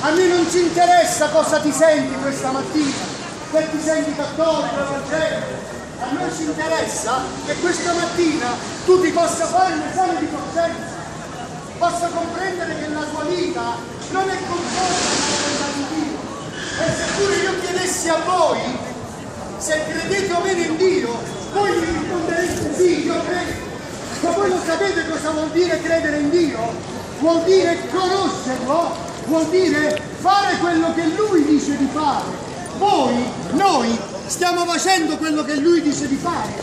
A me non ci interessa cosa ti senti questa mattina, se ti senti cattolico, evangelico. A noi ci interessa che questa mattina tu ti possa fare un esame di coscienza, possa comprendere che la tua vita non è conforme alla volontà di Dio. E seppure io chiedessi a voi se credete o meno in Dio, voi mi rispondereste sì, io credo. Ma voi lo sapete cosa vuol dire credere in Dio? Vuol dire conoscerlo, vuol dire fare quello che Lui dice di fare. Noi stiamo facendo quello che Lui dice di fare.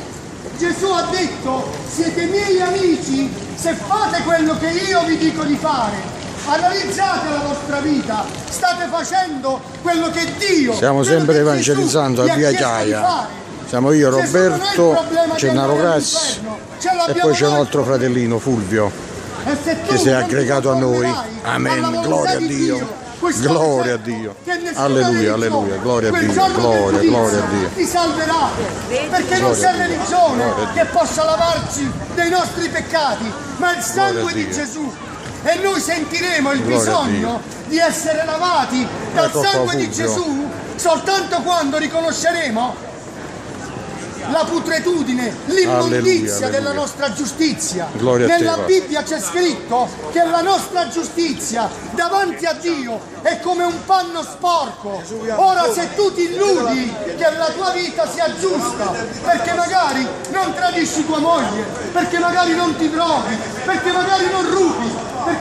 Gesù ha detto: siete miei amici se fate quello che io vi dico di fare. Analizzate la vostra vita, state facendo quello che Dio, stiamo sempre evangelizzando a Via Chiaia. Siamo io, Roberto, Gennaro Grassi e poi c'è un altro fratellino, Fulvio, che si è aggregato a noi. Amen, gloria a Dio. Gloria a Dio, alleluia, alleluia, gloria a Dio, gloria a Dio. Ti salverate, perché non c'è religione che possa lavarci dei nostri peccati, ma il sangue di Gesù. E noi sentiremo il bisogno di essere lavati dal sangue di Gesù soltanto quando riconosceremo la putredine, l'immondizia della nostra giustizia. Nella Bibbia c'è scritto che la nostra giustizia davanti a Dio è come un panno sporco. Ora, se tu ti illudi che la tua vita sia giusta, perché magari non tradisci tua moglie, perché magari non ti droghi, perché magari non rubi,